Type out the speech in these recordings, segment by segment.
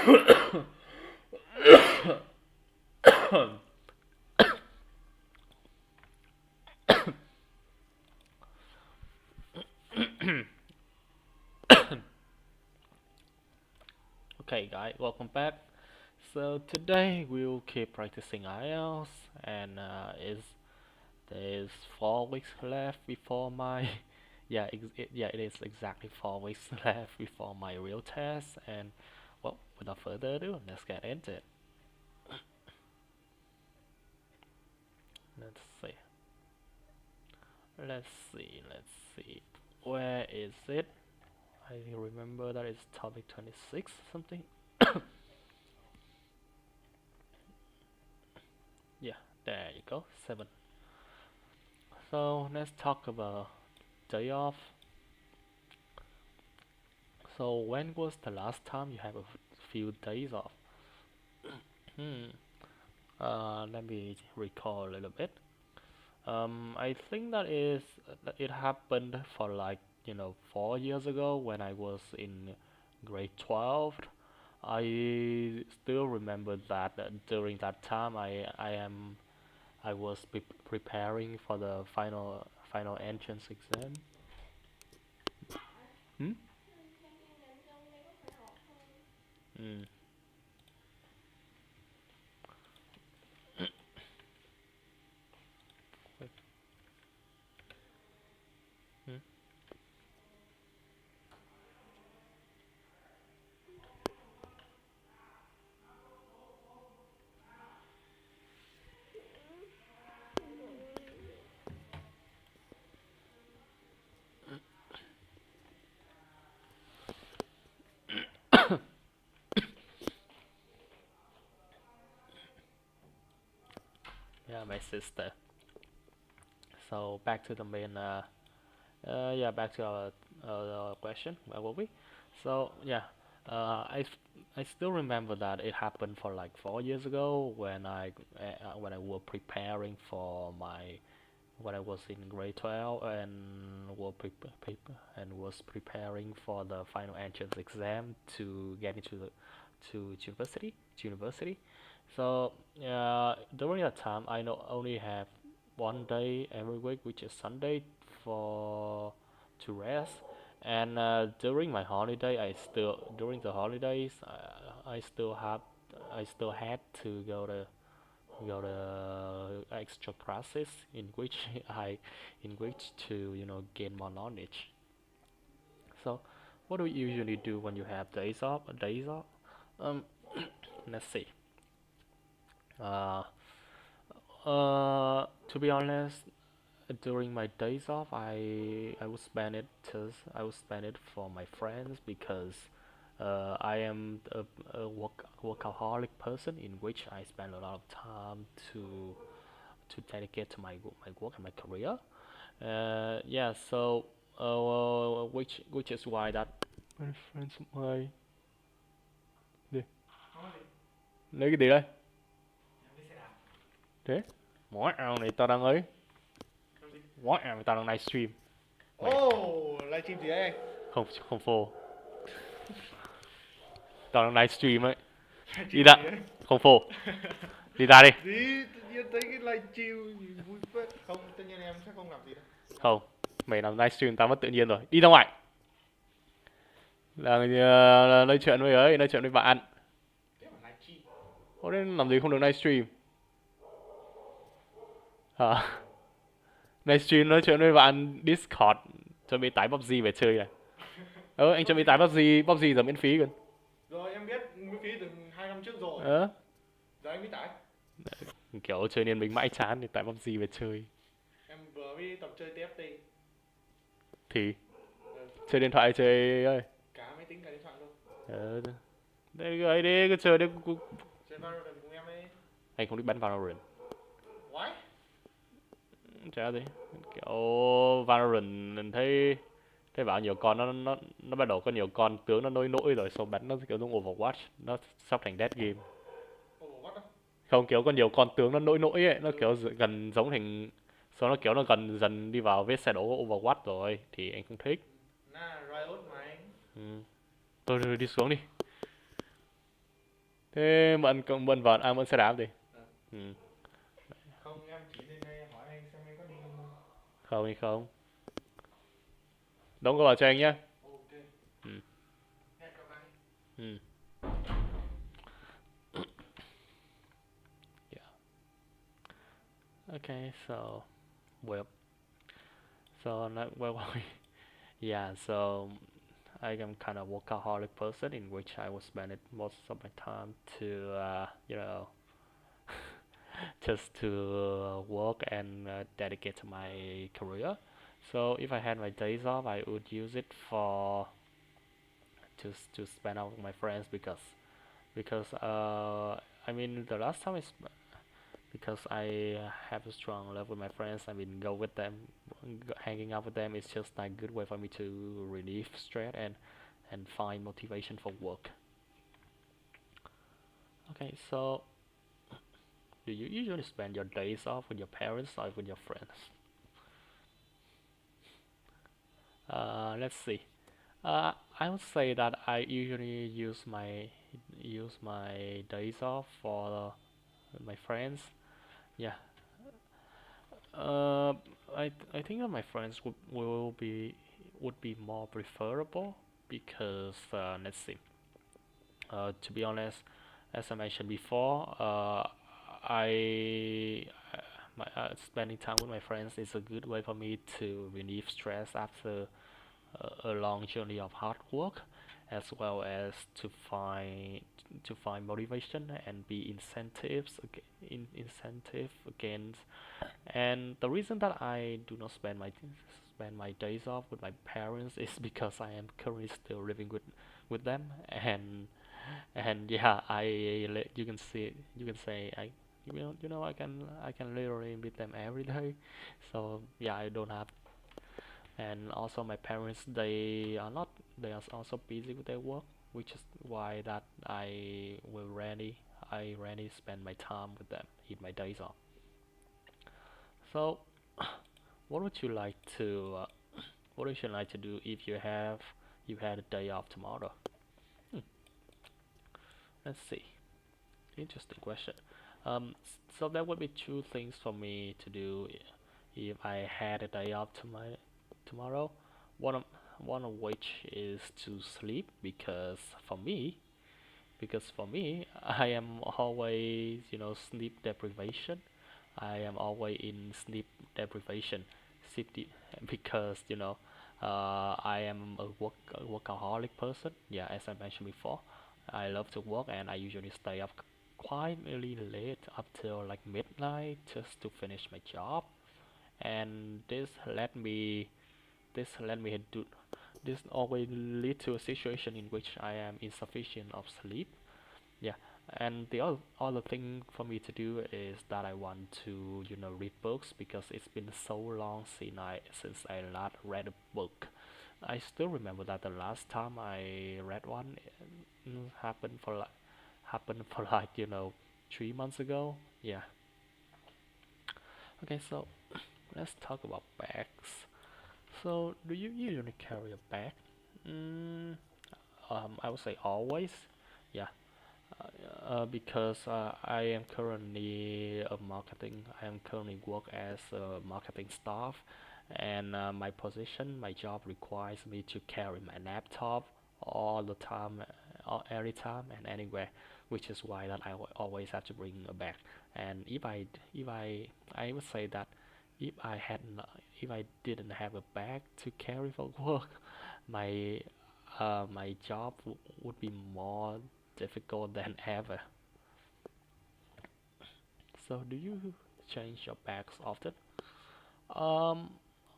Okay, guys, welcome back. So today we'll keep practicing IELTS, and there's 4 weeks left before my it is exactly 4 weeks left before my real test. And well, without further ado, let's get into it. Let's see. Let's see. Where is it? I remember that it's topic 26 something. Yeah, there you go. 7. So let's talk about day off. So when was the last time you have a few days off? Hmm. Let me recall a little bit. I think that it happened for like 4 years ago when I was in grade 12. I still remember that during that time I was preparing for the final entrance exam. Hmm? Mm. Hmm? Yeah, my sister. So back to the main back to our question. Where were we? So yeah, I still remember that it happened for like 4 years ago when I was preparing for my when I was in grade 12 and was preparing for the final entrance exam to get into the to university. So during that time, I know only have one day every week, which is Sunday, for to rest. And during my holiday, during the holidays, I still had to go to extra classes in which in which to gain more knowledge. So, what do you usually do when you have days off? Um, let's see. Uh, to be honest, during my days off, I would spend it for my friends because I am a workaholic person in which I spend a lot of time to dedicate to my work and my career. Yeah, so which is why that my friends of mine. Đi. Lấy cái gì đây? Thế? Mỗi ảo này tao đang ấy. Mỗi ảo này tao đang livestream. Oh, livestream gì đấy anh? Không không phô. Tao đang livestream ấy. Đi Livestream ra. gì đấy? Không phô. Đi ra đi. Gì? Tự nhiên thấy cái livestream gì vui phết. Không, tất nhiên em sẽ không làm gì đâu. Không. Mày làm livestream tao mất tự nhiên rồi. Đi ra ngoài. Là nói chuyện với ấy, nói chuyện với bạn. Thế mà livestream. Ô nên làm gì không được livestream? Hả? Livestream nói chuyện với bạn Discord cho bị tải PUBG về chơi này. Anh cho bị tải PUBG giờ miễn phí gần. Rồi em biết miễn phí từ 2 năm trước rồi. Ờ. Giờ anh mới tải. Kiểu chơi Liên Minh mãi chán thì tải PUBG về chơi. Em vừa mới tập chơi TFT. Thì Ừ. chơi điện thoại chơi ơi. Cả máy tính cả điện thoại luôn. Ờ. Đây cái ấy đi, cứ chơi đi. Chơi Valorant cùng em đi. Anh không thích bắn Valorant. Why? Chả gì. Kiểu Valorant thấy thấy bảo nhiều con nó bắt đầu có nhiều con tướng nó nối nỗi rồi xong bắn nó kiểu giống Overwatch, nó sắp thành dead game. Overwatch á? Không, kiểu có nhiều con tướng nó nỗi nỗi ấy, nó kiểu gần giống thành sau nó kiểu nó gần dần đi vào vết xe đổ của Overwatch rồi thì anh không thích. Ừ. Riot mà anh. Ừ. Thôi đi xuống đi. Thế mình vẫn anh vẫn xe đạp đi. À, Ừ. không em chỉ lên đây hỏi anh xem anh có đi không thôi. Không thì không. Đóng góp vào cho anh nhé. Ok, Ừ. hẹn gặp anh. Ừ. Yeah. Okay, so well, so not well, yeah. So I am kind of workaholic person in which I will spend it most of my time to just to work and dedicate to my career. So if I had my days off, I would use it for to spend out with my friends because I mean the last time is because I have a strong love with my friends. I mean go with them, hanging out with them is just a good way for me to relieve stress and find motivation for work. Okay, so do you usually spend your days off with your parents or with your friends? Let's see. I would say that I usually use my days off for my friends. Yeah. Uh, I think that my friends would be more preferable because let's see. To be honest, as I mentioned before, I spending time with my friends is a good way for me to relieve stress after a long journey of hard work, as well as to find motivation and be incentive against. And the reason that I do not spend my days off with my parents is because I am currently still living with them, and yeah, you can see you can say I can literally meet them every day, so yeah, I don't have. And also my parents, they are also busy with their work, which is why that I rarely spend my time with them in my days off. So what would you like to do if you had a day off tomorrow? Hmm, let's see. Interesting question. So there would be two things for me to do if I had a day off tomorrow. One of one of which is to sleep because for me, I am always sleep deprivation. I am always in sleep deprivation, city because I am a workaholic person. Yeah, as I mentioned before, I love to work and I usually stay up quite really late up till like midnight just to finish my job. And this led me to this always lead to a situation in which I am insufficient of sleep. Yeah, and the other thing for me to do is that I want to read books because it's been so long since I last read a book. I still remember that the last time I read one happened for like 3 months ago. Yeah. Okay, so let's talk about bags. So do you usually carry a bag? Mm, I would say always. Yeah. Because I am currently work as a marketing staff, and my job requires me to carry my laptop all the time, every time and anywhere, which is why that always have to bring a bag. And I would say that if I didn't have a bag to carry for work, my my job would be more difficult than ever. So, do you change your bags often? Um,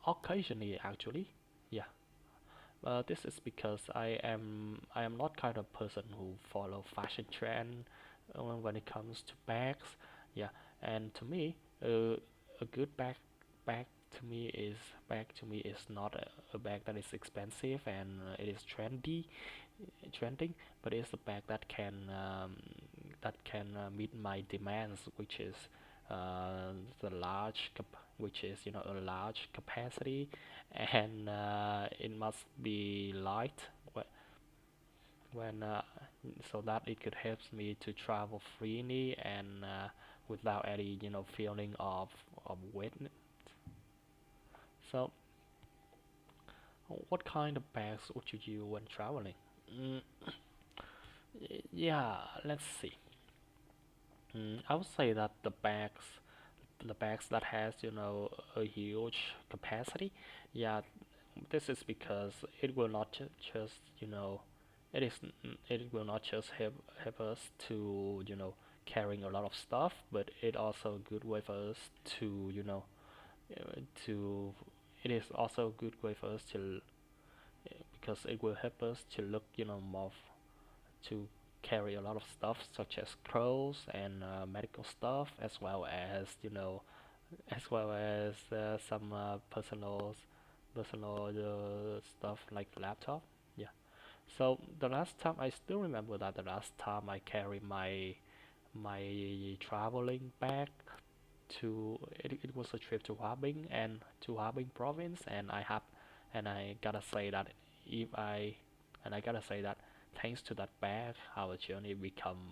Occasionally, actually. Yeah. This is because I am not kind of person who follow fashion trend when it comes to bags. Yeah, and to me, a good bag bag to me is not a bag that is expensive and it is trending, but it's a bag that can meet my demands, which is the large which is a large capacity, and it must be light when so that it could help me to travel freely and without any feeling of weight. So what kind of bags would you use when traveling? Mm, yeah, let's see. I would say that the bags that has a huge capacity, yeah, this is because it will not just it is it will not just help us to carrying a lot of stuff, but it also a good way for us to to it is also a good way for us to because it will help us to look more to carry a lot of stuff such as clothes and medical stuff, as well as some personal stuff like laptop. Yeah. So the last time I still remember that the last time I carried my traveling bag it was a trip to Harbin province, and I gotta say that if I and I gotta say that thanks to that bag our journey become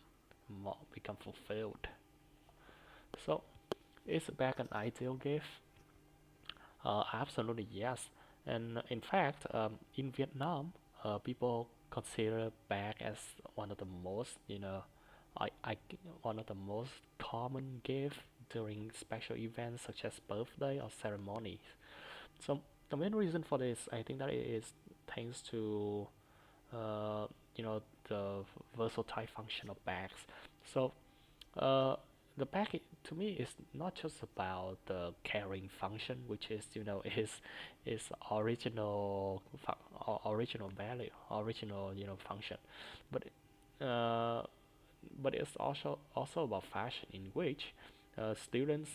fulfilled. So is a bag an ideal gift? Absolutely yes. And in fact, in Vietnam, people consider bag as one of the most, I one of the most common gift during special events such as birthday or ceremonies. So the main reason for this, I think that it is thanks to, uh, you know, the versatile function of bags. So uh, the bag to me is not just about the carrying function, which is is original value, original function, but uh, but it's also about fashion in which students,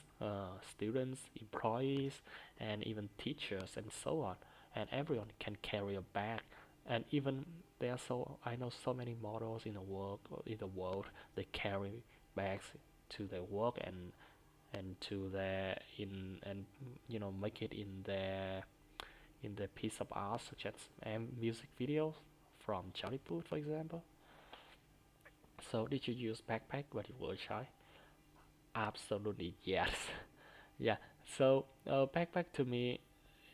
employees, and even teachers and so on, and everyone can carry a bag. And even there are I know so many models in the world they carry bags to their work and to their in and make it in their piece of art such as music videos from Jollywood, for example. So did you use backpack when you were a child? Absolutely yes. Yeah. So backpack to me,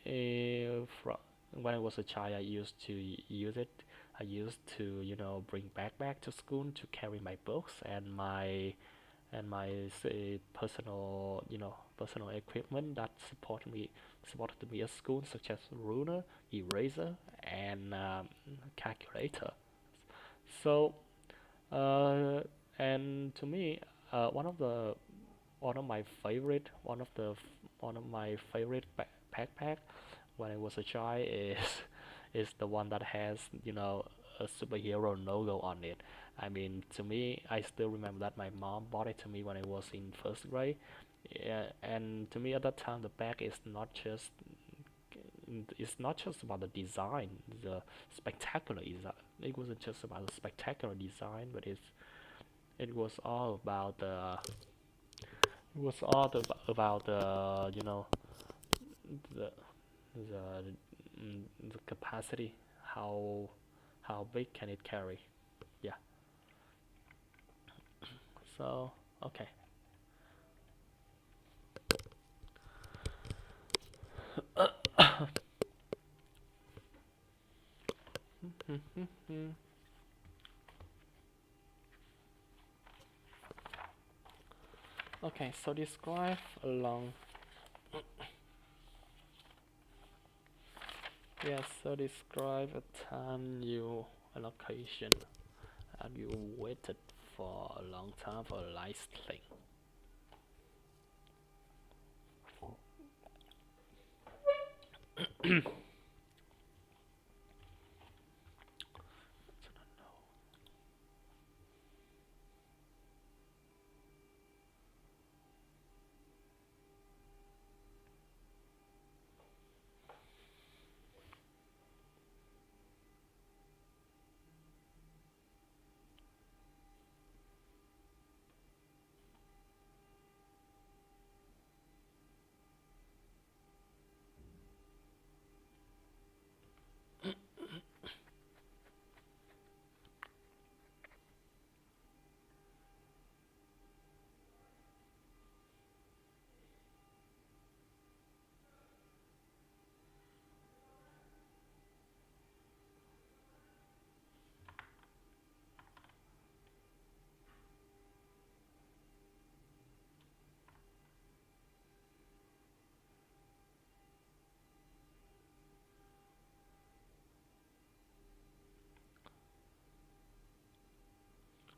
from when I was a child, I used to use it. I used to bring backpack to school to carry my books and my say, personal equipment that supported me at school, such as ruler, eraser, and calculator. So uh, and to me, one of the one of my favorite backpack when I was a child is is the one that has a superhero logo on it. I mean, to me, I still remember that my mom bought it to me when I was in first grade. Yeah, and to me at that time, the bag is not just it's not just about the design, the spectacular is it wasn't just about the spectacular design, but it was all about the the the capacity, how big can it carry. Yeah. So okay. Okay, so describe a long yes, so describe a time you a location and you waited for a long time for a nice thing.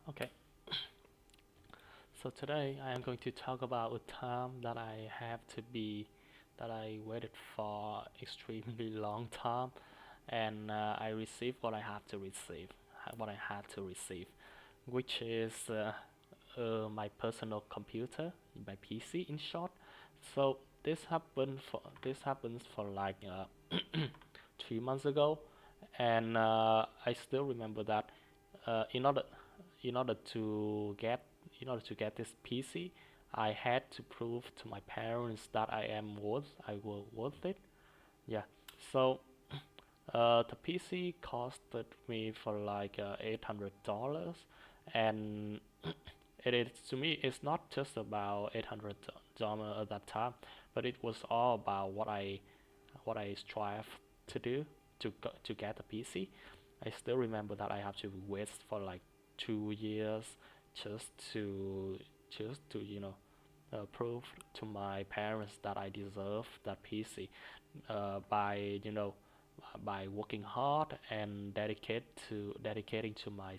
Okay, so today I am going to talk about a time that I waited for extremely long time, and I received what I have to receive, what I had to receive, which is my personal computer, my PC in short. So this happens for like 3 months ago, and I still remember that uh, in order in order to get to get this PC, I had to prove to my parents that I was worth it. Yeah. So the PC costed me for like $800, and it is to me. It's not just about $800 at that time, but it was all about what I strive to do to get a PC. I still remember that I have to wait for like 2 years just to prove to my parents that I deserve that PC by by working hard and dedicating to my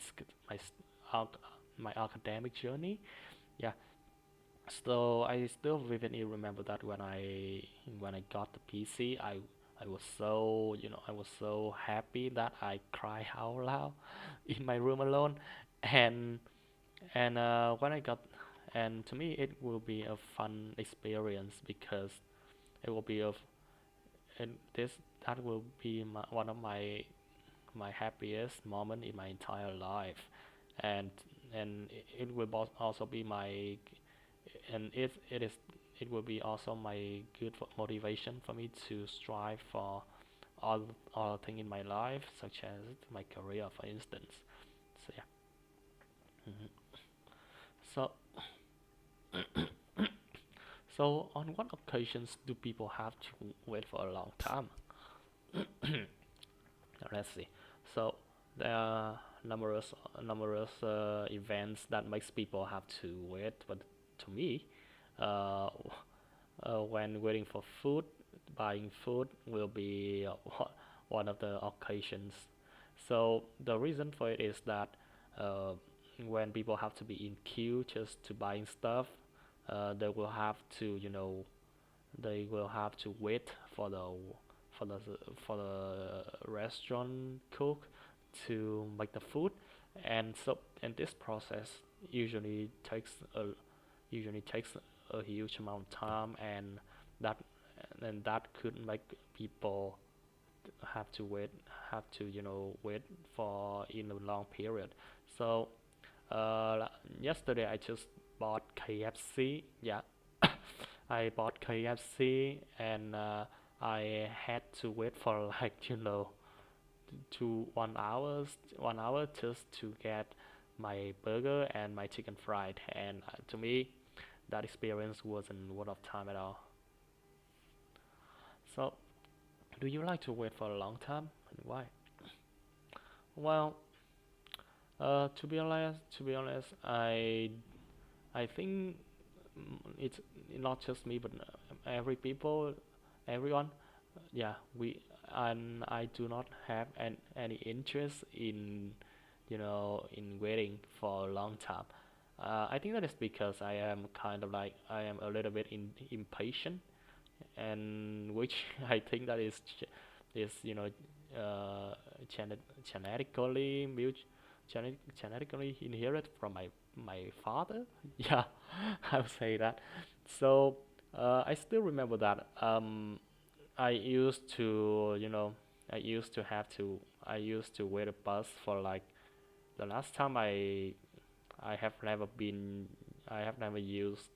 my academic journey. Yeah, so I still vividly remember that when I got the PC, I was so I was so happy that I cried out loud in my room alone, and when I got and to me it will be a fun experience because it will be of and this that will be one of my happiest moment in my entire life, and it will also be my and it will be also my good motivation for me to strive for all things in my life, such as my career, for instance. So yeah. hmm So so on what occasions do people have to wait for a long time? Let's see. So there are numerous events that makes people have to wait, but to me, uh, when waiting for food, buying food will be one of the occasions. So the reason for it is that uh, when people have to be in queue just to buying stuff, they will have to they will have to wait for for the for the restaurant cook to make the food, and this process usually takes a usually takes a huge amount of time, that that could make people have to wait for in a long period. So yesterday I just bought KFC. Yeah, I bought KFC, and I had to wait for like 1 hour just to get my burger and my chicken fried, and to me that experience wasn't worth of time at all. So do you like to wait for a long time, and why? Well, to be honest, I think it's not just me, but every people, everyone. Yeah, we and I do not have any interest in in waiting for a long time. I think that is because I am kind of like I am a little bit impatient, and which I think that is uh, genetically genetically inherited from my father. Yeah, I would say that. So I still remember that I used to I used to wait a bus for like the last time I have never been I have never used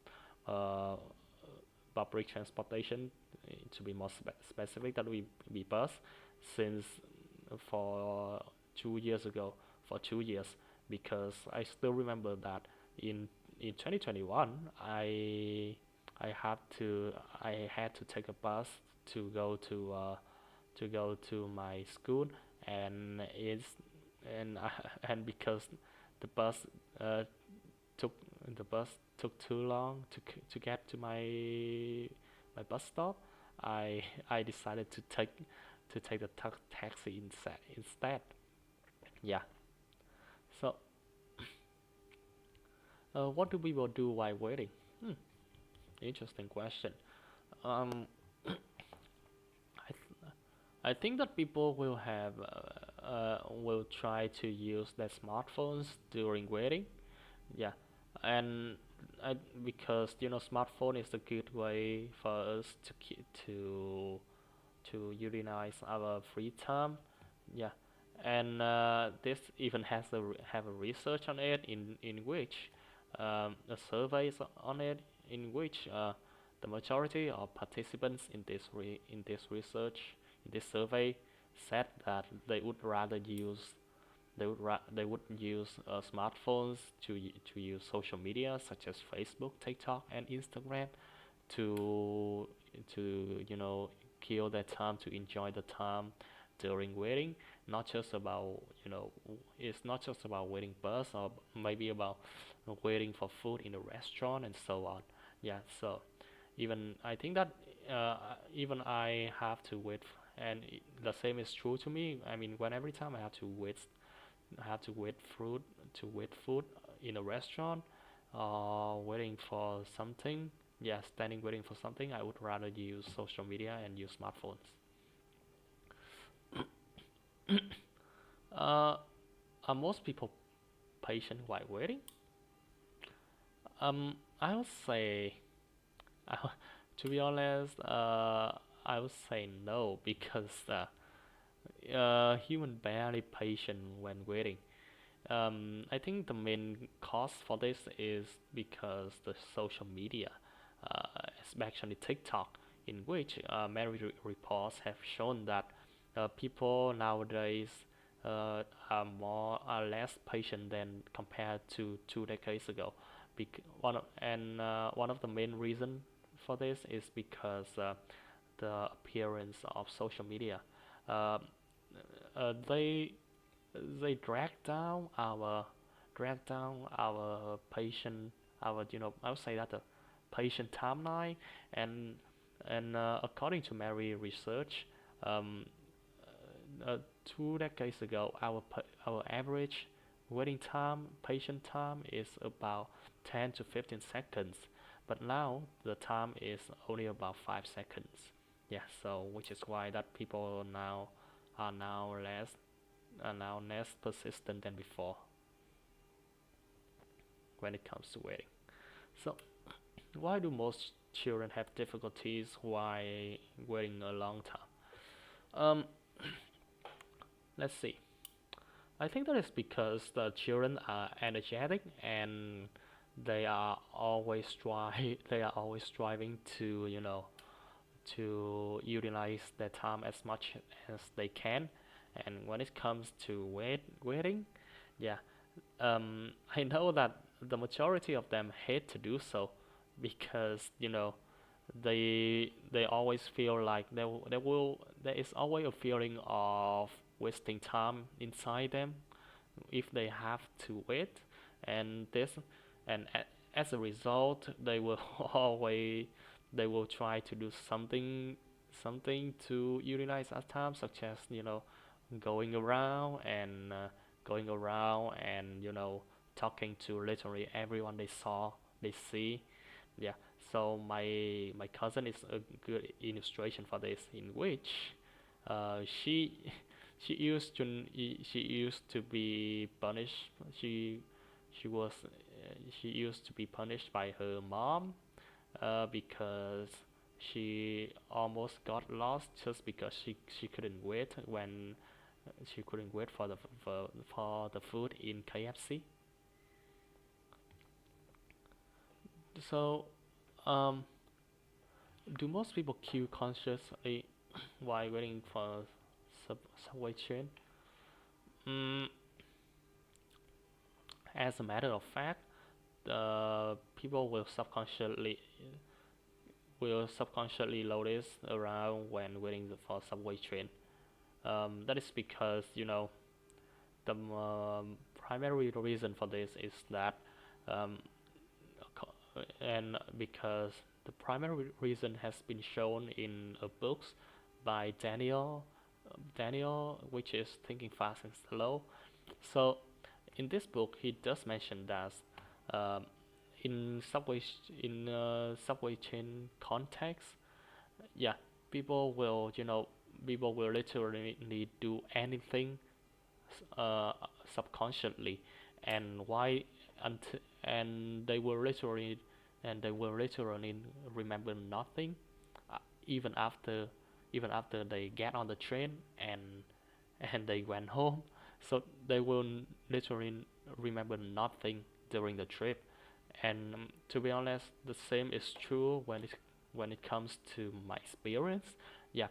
uh, public transportation, to be more specific, that we be bus since for 2 years ago, for 2 years, because I still remember that in 2021 I had to take a bus to go to my school, and it's and and because the bus uh, took the bus took too long to get to my bus stop, I decided to take the taxi instead. Yeah. So What do people do while waiting? Hmm, interesting question. Um, I I think that people will try to use their smartphones during waiting. Yeah, and I, because smartphone is a good way for us to utilize our free time. Yeah, and this even have a research on it in which a survey is on it in which the majority of participants in this research in this survey said that they would use smartphones to use social media such as Facebook, TikTok, and Instagram to to kill their time, to enjoy the time during waiting. Not just about it's not just about waiting bus, or maybe about waiting for food in a restaurant and so on. Yeah, so even I think that even I have to wait, and the same is true to me. I mean, when every time I have to wait food in a restaurant, waiting for something. Yeah, standing waiting for something. I would rather use social media and use smartphones. Uh, are most people patient while waiting? I would say, to be honest, I would say no because human barely patient when waiting. I think the main cause for this is because the social media, especially TikTok, in which many reports have shown that people nowadays are less patient than compared to 2 decades ago. One of the main reason for this is because the appearance of social media. Uh, they drag down our patient our I would say that the patient timeline, and according to Mary research, um, 2 decades ago our average waiting time patient time is about 10 to 15 seconds, but now the time is only about 5 seconds. Yeah, so which is why that people now are now less persistent than before when it comes to waiting. So, why do most children have difficulties while waiting a long time? Um, let's see. I think that is because the children are energetic and they are always striving to to utilize their time as much as they can. And when it comes to waiting, yeah, I know that the majority of them hate to do so because they always feel like there is always a feeling of wasting time inside them if they have to wait, and this and as a result they will always they will try to do something to utilize our time, such as going around and talking to literally everyone they see. Yeah, so my cousin is a good illustration for this, in which she she used to be punished. She was she used to be punished by her mom because she almost got lost just because she couldn't wait when she couldn't wait for the food in KFC. So, um, do most people queue consciously while waiting for subway train? Mm, as a matter of fact, people will subconsciously notice around when waiting for subway train. That is because the primary reason for this is that um, and because the primary reason has been shown in a books by Daniel, which is Thinking Fast and Slow. So in this book, he does mention that um, in subway chain context, yeah, people will, people will literally do anything uh, subconsciously, and why and they will literally remember nothing, uh, even after they get on the train and they went home. So they will literally remember nothing during the trip. And to be honest, the same is true when it comes to my experience. Yeah,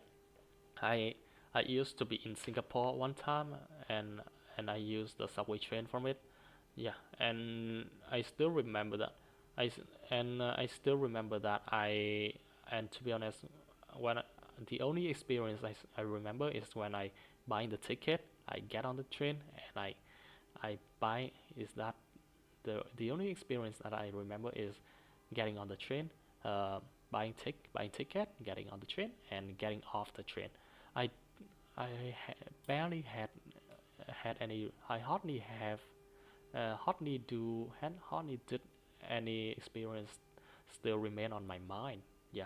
I I used to be in Singapore one time, and I used the subway train from it. Yeah, and I still remember that. I still remember that and to be honest, when I, the only experience I remember is when I buy the ticket, I get on the train and I buy is that the only experience that I remember is getting on the train, uh, buying ticket, getting on the train, and getting off the train. I barely had any. I hardly have hardly did any experience still remain on my mind. Yeah,